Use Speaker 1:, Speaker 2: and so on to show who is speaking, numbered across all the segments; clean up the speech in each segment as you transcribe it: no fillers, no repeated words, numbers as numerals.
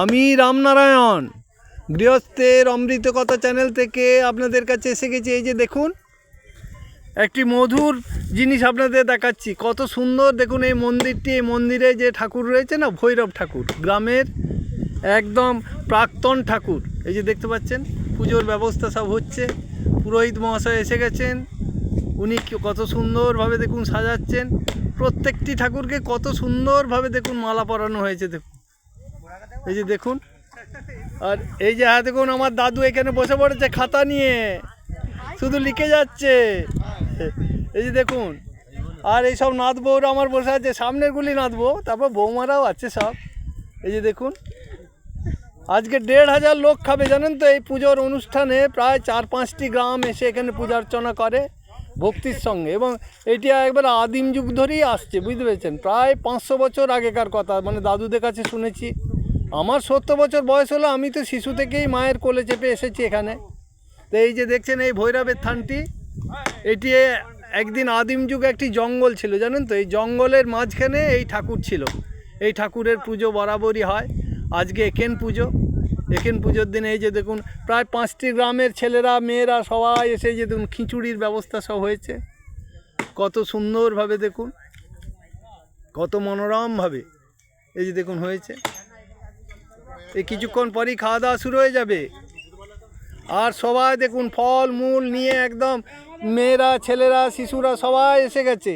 Speaker 1: আমি রামনারায়ণ গৃহস্থের অমৃত কথা চ্যানেল থেকে আপনাদের কাছে এসে গেছি। এই যে দেখুন, একটি মধুর জিনিস আপনাদের দেখাচ্ছি। কত সুন্দর দেখুন এই মন্দিরটি। এই মন্দিরে যে ঠাকুর রয়েছে না, ভৈরব ঠাকুর, গ্রামের একদম প্রাক্তন ঠাকুর। এই যে দেখতে পাচ্ছেন পুজোর ব্যবস্থা সব হচ্ছে। পুরোহিত মহাশয় এসে গেছেন, উনি কত সুন্দরভাবে দেখুন সাজাচ্ছেন। প্রত্যেকটি ঠাকুরকে কত সুন্দরভাবে দেখুন মালা পরানো হয়েছে। দেখুন এই যে দেখুন, আর এই যে হ্যাঁ দেখুন আমার দাদু এখানে বসে পড়েছে খাতা নিয়ে, শুধু লিখে যাচ্ছে। এই যে দেখুন, আর এই সব নাথ বউরা আমার বসে আছে, সামনেরগুলি নাথবো, তারপর বৌমারাও আছে সব। এই যে দেখুন, আজকে 1500 লোক খাবে জানেন তো। এই পুজোর অনুষ্ঠানে প্রায় 4-5টি গ্রাম এসে এখানে পূজা অর্চনা করে ভক্তির সঙ্গে, এবং এটি একবার আদিম যুগ ধরেই আসছে, বুঝতে পেরেছেন। প্রায় 500 বছর আগেকার কথা, মানে দাদুদের কাছে শুনেছি। আমার 70 বছর বয়স হলো, আমি তো শিশু থেকেই মায়ের কোলে চেপে এসেছি এখানে। তো এই যে দেখছেন এই ভৈরবের থানটি, এটি একদিন আদিম যুগে একটি জঙ্গল ছিল জানেন তো। এই জঙ্গলের মাঝখানে এই ঠাকুর ছিল। এই ঠাকুরের পুজো বরাবরই হয়। আজকে একেন পুজো। একেন পুজোর দিনে এই যে দেখুন প্রায় 5টি গ্রামের ছেলেরা মেয়েরা সবাই এসে যে দেখুন খিচুড়ির ব্যবস্থা সব হয়েছে। কত সুন্দরভাবে দেখুন, কত মনোরমভাবে এই যে দেখুন হয়েছে। এই কিছুক্ষণ পরই খাওয়া দাওয়া শুরু হয়ে যাবে। আর সবাই দেখুন ফল মূল নিয়ে একদম মেয়েরা ছেলেরা শিশুরা সবাই এসে গেছে,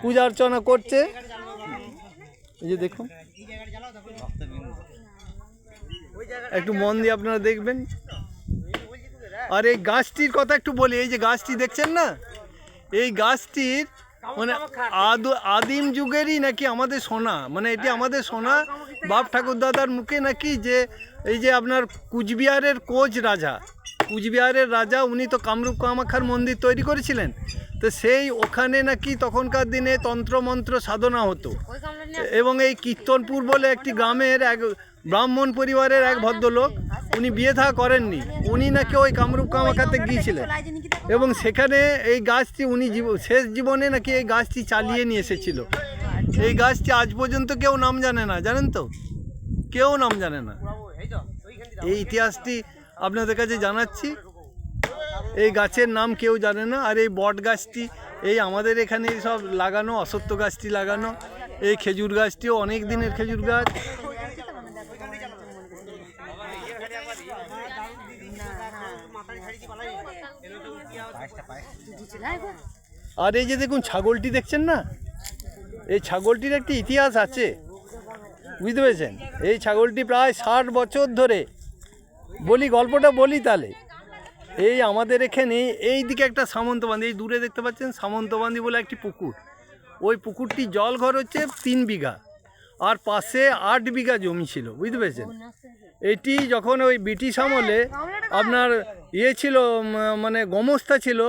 Speaker 1: পূজা অর্চনা করছে। এই যে দেখুন, একটু মন দিয়ে আপনারা দেখবেন। আর এই গাছটির কথা একটু বলি। এই যে গাছটি দেখছেন না, এই গাছটির মানে আদিম যুগেরই নাকি আমাদের শোনা, মানে এটি আমাদের শোনা বাপ ঠাকুর দাদার মুখে নাকি, যে এই যে আপনার কুচবিহারের কোচ রাজা, কুচবিহারের রাজা উনি তো কামরূপ কামাখ্যার মন্দির তৈরি করেছিলেন। তো সেই ওখানে নাকি তখনকার দিনে তন্ত্রমন্ত্র সাধনা হতো, এবং এই কীর্তনপুর বলে একটি গ্রামের এক ব্রাহ্মণ পরিবারের এক ভদ্রলোক, উনি বিয়ে থা করেননি, উনি নাকি ওই কামরূপ কামাখ্যাতে গিয়েছিলেন, এবং সেখানে এই গাছটি উনি শেষ জীবনে নাকি এই গাছটি চালিয়ে নিয়ে এসেছিল। এই গাছটি আজ পর্যন্ত কেউ নাম জানে না, জানেন তো, কেউ নাম জানে না। এই ইতিহাসটি আপনাদের কাছে জানাচ্ছি। এই গাছের নাম কেউ জানে না। আর এই বট গাছটি এই আমাদের এখানে সব লাগানো, অশ্বত্থ গাছটি লাগানো। এই খেজুর গাছটিও অনেক দিনের খেজুর গাছ। আর এই যে দেখুন ছাগলটি দেখছেন না, এই ছাগলটির একটি ইতিহাস আছে, বুঝতে পেরেছেন। এই ছাগলটি প্রায় 60 বছর ধরে, বলি গল্পটা বলি তাহলে। এই আমাদের এখানে এই দিকে একটা সামন্তবান্দি, এই দূরে দেখতে পাচ্ছেন সামন্তবান্দি বলে একটি পুকুর। ওই পুকুরটি জল ঘর হচ্ছে 3 বিঘা, আর পাশে 8 বিঘা জমি ছিল, বুঝতে পেরেছেন। এটি যখন ওই ব্রিটিশ আমলে আপনার ছিল, মানে গোমস্তা ছিল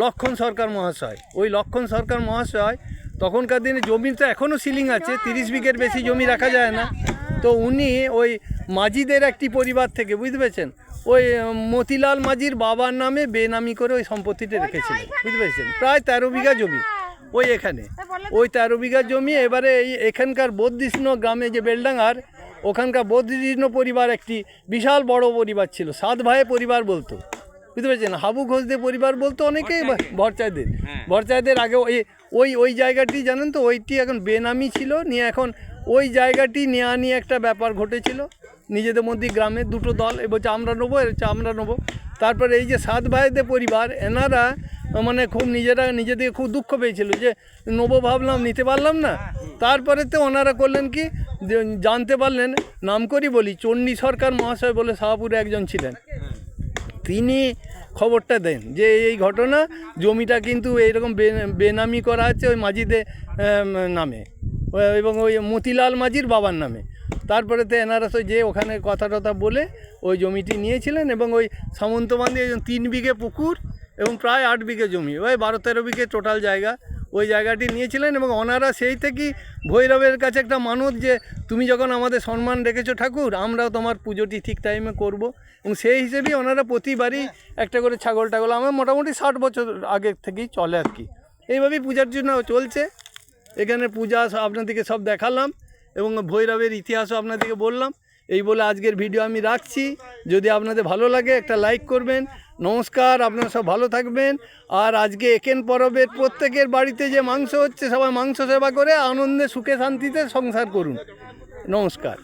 Speaker 1: লক্ষণ সরকার মহাশয়। ওই লক্ষণ সরকার মহাশয় তখনকার দিনে জমি তো এখনও সিলিং আছে, 30 বিঘের বেশি জমি রাখা যায় না। তো উনি ওই মাঝিদের একটি পরিবার থেকে, বুঝতে পেরেছেন, ওই মতিলাল মাঝির বাবার নামে বেনামি করে ওই সম্পত্তিটা রেখেছিলেন, বুঝতে পেরেছেন। প্রায় 13 বিঘা জমি ওই এখানে, ওই 13 বিঘা জমি। এবারে এই এখানকার বদ্রিষ্ণ গ্রামে যে বেলডাঙ্গার, ওখানকার বদ্রিষ্ণ পরিবার একটি বিশাল বড় পরিবার ছিল, 7 ভাই পরিবার বলতো, বুঝতে পেরেছেন। হাবু ঘোষদের পরিবার বলতো অনেকেই, ভরচাইদের আগে ওই জায়গাটি জানেন তো, ওইটি এখন বেনামি ছিল, নিয়ে এখন ওই জায়গাটি নেওয়া নিয়ে একটা ব্যাপার ঘটেছিল নিজেদের মধ্যে। গ্রামে দুটো দল, এ বলছে আমরা নেবো, এ হচ্ছে আমরা নেবো। তারপরে এই যে 7 ভাইদের পরিবার, এনারা মানে খুব নিজেদের খুব দুঃখ পেয়েছিল যে নেবো ভাবলাম, নিতে পারলাম না। তারপরে তো ওনারা করলেন কি, জানতে পারলেন, নাম করি বলি, চণ্ডী সরকার মহাশয় বলে শাহপুরে একজন ছিলেন, তিনি খবরটা দেন যে এই ঘটনা, জমিটা কিন্তু এইরকম বেনামি করা আছে ওই মাঝিদের নামে, এবং ওই মতিলাল মাঝির বাবার নামে। তারপরে তো এনারা তো যে ওখানে কথা টথা বলে ওই জমিটি নিয়েছিলেন, এবং ওই সামন্তবান্দি 3 বিঘে পুকুর এবং প্রায় 8 বিঘে জমি, ওই 12-13 বিঘে টোটাল জায়গা, ওই জায়গাটি নিয়েছিলেন। এবং ওনারা সেই থেকেই ভৈরবের কাছে একটা মানত, যে তুমি যখন আমাদের সম্মান রেখেছো ঠাকুর, আমরাও তোমার পুজোটি ঠিক টাইমে করব। এবং সেই হিসেবেই ওনারা প্রতিবারই একটা করে ছাগল টাগল, আমার মোটামুটি 60 বছর আগের থেকেই চলে আর কি, এইভাবেই পূজার জন্য চলছে। এখানে পূজা আপনাদেরকে সব দেখালাম এবং ভৈরবের ইতিহাসও আপনাদেরকে বললাম। এই বলে আজকের ভিডিও আমি রাখছি। যদি আপনাদের ভালো লাগে একটা লাইক করবেন। নমস্কার, আপনারা সব ভালো থাকবেন। আর আজকে একেন পরবের প্রত্যেকের বাড়িতে যে মাংস হচ্ছে, সবাই মাংস সেবা করে আনন্দে সুখে শান্তিতে সংসার করুন। নমস্কার।